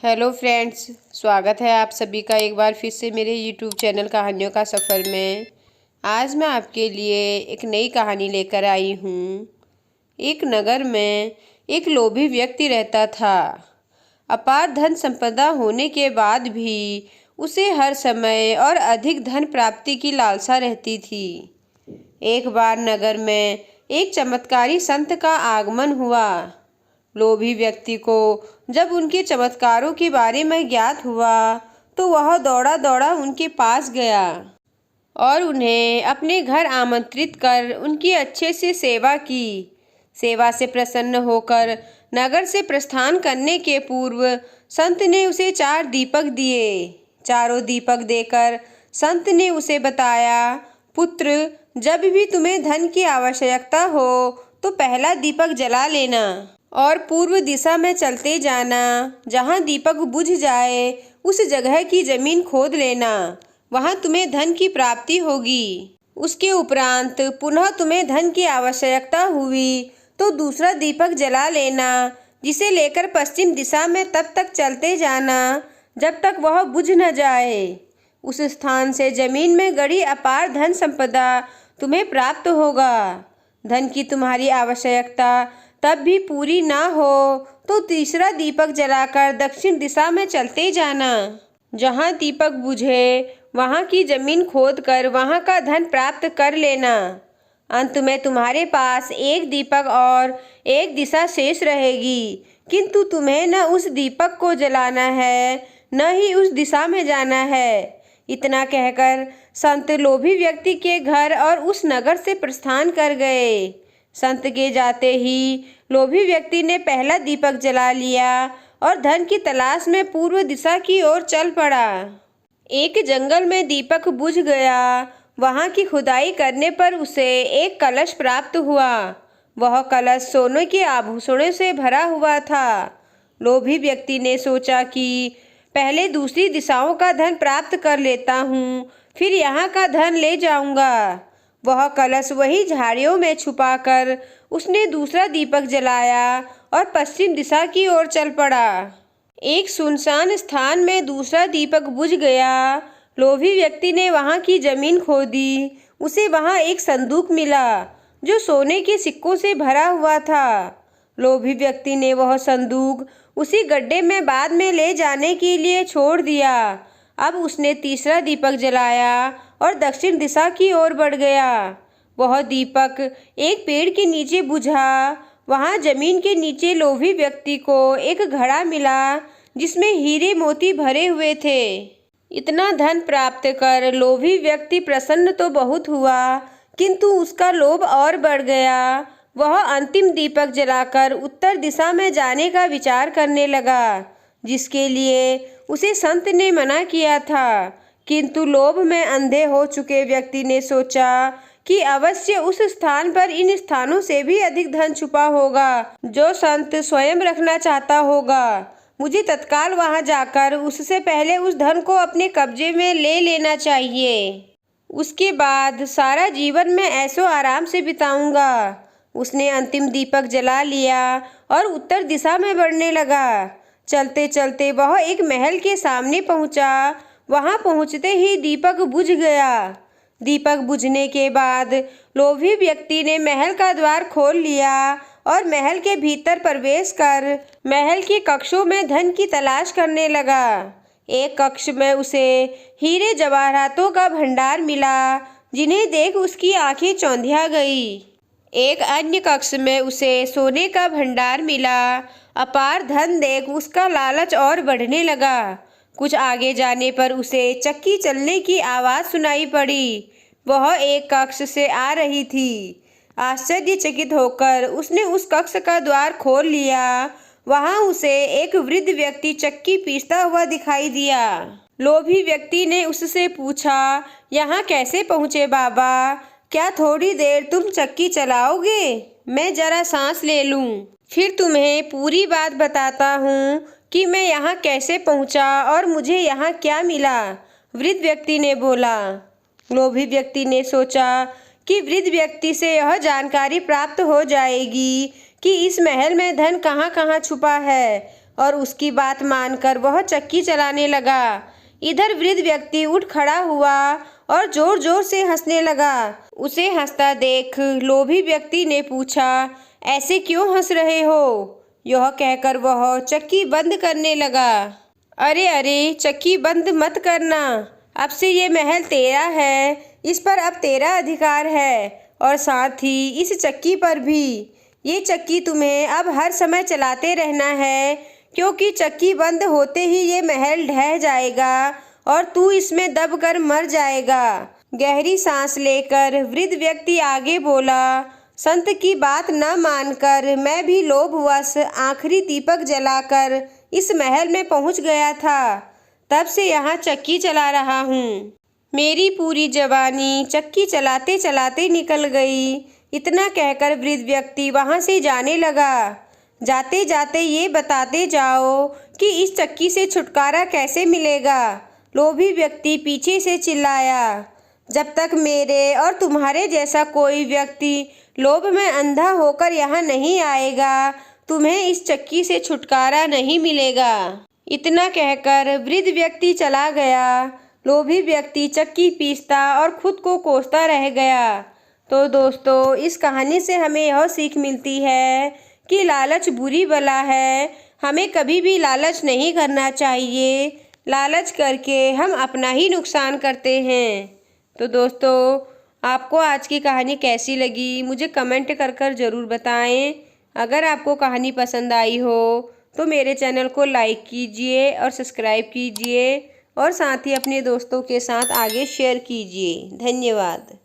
Hello friends, स्वागत है आप सभी का एक बार फिर से मेरे यूट्यूब चैनल कहानियों का सफ़र में। आज मैं आपके लिए एक नई कहानी लेकर आई हूँ। एक नगर में एक लोभी व्यक्ति रहता था। अपार धन संपदा होने के बाद भी उसे हर समय और अधिक धन प्राप्ति की लालसा रहती थी। एक बार नगर में एक चमत्कारी संत का आगमन हुआ। लोभी व्यक्ति को जब उनके चमत्कारों के बारे में ज्ञात हुआ तो वह दौड़ा दौड़ा उनके पास गया और उन्हें अपने घर आमंत्रित कर उनकी अच्छे से सेवा की। सेवा से प्रसन्न होकर नगर से प्रस्थान करने के पूर्व संत ने उसे 4 दीपक दिए। चारों दीपक देकर संत ने उसे बताया, पुत्र, जब भी तुम्हें धन की आवश्यकता हो तो पहला दीपक जला लेना और पूर्व दिशा में चलते जाना। जहाँ दीपक बुझ जाए उस जगह की जमीन खोद लेना, वहाँ तुम्हें धन की प्राप्ति होगी। उसके उपरांत पुनः तुम्हें धन की आवश्यकता हुई तो दूसरा दीपक जला लेना, जिसे लेकर पश्चिम दिशा में तब तक चलते जाना जब तक वह बुझ न जाए। उस स्थान से जमीन में गड़ी अपार धन संपदा तुम्हें प्राप्त होगा। धन की तुम्हारी आवश्यकता तब भी पूरी ना हो तो तीसरा दीपक जलाकर दक्षिण दिशा में चलते जाना। जहाँ दीपक बुझे वहाँ की जमीन खोद कर वहाँ का धन प्राप्त कर लेना। अंत में तुम्हारे पास एक दीपक और एक दिशा शेष रहेगी, किंतु तुम्हें न उस दीपक को जलाना है न ही उस दिशा में जाना है। इतना कहकर संत लोभी व्यक्ति के घर और उस नगर से प्रस्थान कर गए। संत के जाते ही लोभी व्यक्ति ने पहला दीपक जला लिया और धन की तलाश में पूर्व दिशा की ओर चल पड़ा। एक जंगल में दीपक बुझ गया। वहां की खुदाई करने पर उसे एक कलश प्राप्त हुआ। वह कलश सोने के आभूषणों से भरा हुआ था। लोभी व्यक्ति ने सोचा कि पहले दूसरी दिशाओं का धन प्राप्त कर लेता हूँ, फिर यहाँ का धन ले जाऊंगा। वह कलश वही झाड़ियों में छुपाकर उसने दूसरा दीपक जलाया और पश्चिम दिशा की ओर चल पड़ा। एक सुनसान स्थान में दूसरा दीपक बुझ गया। लोभी व्यक्ति ने वहां की जमीन खोदी। उसे वहां एक संदूक मिला जो सोने के सिक्कों से भरा हुआ था। लोभी व्यक्ति ने वह संदूक उसी गड्ढे में बाद में ले जाने के लिए छोड़ दिया। अब उसने तीसरा दीपक जलाया और दक्षिण दिशा की ओर बढ़ गया। वह दीपक एक पेड़ के नीचे बुझा। वहां जमीन के नीचे लोभी व्यक्ति को एक घड़ा मिला जिसमें हीरे मोती भरे हुए थे। इतना धन प्राप्त कर लोभी व्यक्ति प्रसन्न तो बहुत हुआ, किंतु उसका लोभ और बढ़ गया। वह अंतिम दीपक जलाकर उत्तर दिशा में जाने का विचार करने लगा, जिसके लिए उसे संत ने मना किया था। किंतु लोभ में अंधे हो चुके व्यक्ति ने सोचा कि अवश्य उस स्थान पर इन स्थानों से भी अधिक धन छुपा होगा जो संत स्वयं रखना चाहता होगा। मुझे तत्काल वहां जाकर उससे पहले उस धन को अपने कब्जे में ले लेना चाहिए। उसके बाद सारा जीवन मैं ऐशो आराम से बिताऊंगा। उसने अंतिम दीपक जला लिया और उत्तर दिशा में बढ़ने लगा। चलते चलते वह एक महल के सामने पहुंचा। वहां पहुंचते ही दीपक बुझ गया। दीपक बुझने के बाद लोभी व्यक्ति ने महल का द्वार खोल लिया और महल के भीतर प्रवेश कर महल के कक्षों में धन की तलाश करने लगा। एक कक्ष में उसे हीरे जवाहरातों का भंडार मिला, जिन्हें देख उसकी आंखें चौंधिया गई। एक अन्य कक्ष में उसे सोने का भंडार मिला। अपार धन देख उसका लालच और बढ़ने लगा। कुछ आगे जाने पर उसे चक्की चलने की आवाज़ सुनाई पड़ी। वह एक कक्ष से आ रही थी। आश्चर्यचकित होकर उसने उस कक्ष का द्वार खोल लिया। वहां उसे एक वृद्ध व्यक्ति चक्की पीसता हुआ दिखाई दिया। लोभी व्यक्ति ने उससे पूछा, यहाँ कैसे पहुँचे बाबा? क्या थोड़ी देर तुम चक्की चलाओगे? मैं जरा सांस ले लूं, फिर तुम्हें पूरी बात बताता हूँ कि मैं यहाँ कैसे पहुँचा और मुझे यहाँ क्या मिला। वृद्ध व्यक्ति ने बोला। लोभी व्यक्ति ने सोचा कि वृद्ध व्यक्ति से यह जानकारी प्राप्त हो जाएगी कि इस महल में धन कहाँ कहाँ छुपा है और उसकी बात मानकर वह चक्की चलाने लगा। इधर वृद्ध व्यक्ति उठ खड़ा हुआ और जोर जोर से हंसने लगा। उसे हंसता देख लोभी व्यक्ति ने पूछा, ऐसे क्यों हंस रहे हो? यह कहकर वह चक्की बंद करने लगा। अरे अरे, चक्की बंद मत करना, अब से ये महल तेरा है, इस पर अब तेरा अधिकार है और साथ ही इस चक्की पर भी। ये चक्की तुम्हें अब हर समय चलाते रहना है, क्योंकि चक्की बंद होते ही ये महल ढह जाएगा और तू इसमें दबकर मर जाएगा। गहरी सांस लेकर वृद्ध व्यक्ति आगे बोला, संत की बात न मानकर मैं भी लोभवश आखिरी दीपक जलाकर इस महल में पहुंच गया था। तब से यहाँ चक्की चला रहा हूँ। मेरी पूरी जवानी चक्की चलाते चलाते निकल गई। इतना कहकर वृद्ध व्यक्ति वहाँ से जाने लगा। जाते जाते ये बताते जाओ कि इस चक्की से छुटकारा कैसे मिलेगा? लोभी व्यक्ति पीछे से चिल्लाया। जब तक मेरे और तुम्हारे जैसा कोई व्यक्ति लोभ में अंधा होकर यहाँ नहीं आएगा, तुम्हें इस चक्की से छुटकारा नहीं मिलेगा। इतना कहकर वृद्ध व्यक्ति चला गया। लोभी व्यक्ति चक्की पीसता और खुद को कोसता रह गया। तो दोस्तों, इस कहानी से हमें यह सीख मिलती है कि लालच बुरी बला है। हमें कभी भी लालच नहीं करना चाहिए। लालच करके हम अपना ही नुकसान करते हैं। तो दोस्तों, आपको आज की कहानी कैसी लगी मुझे कमेंट कर ज़रूर बताएं। अगर आपको कहानी पसंद आई हो तो मेरे चैनल को लाइक कीजिए और सब्सक्राइब कीजिए और साथ ही अपने दोस्तों के साथ आगे शेयर कीजिए। धन्यवाद।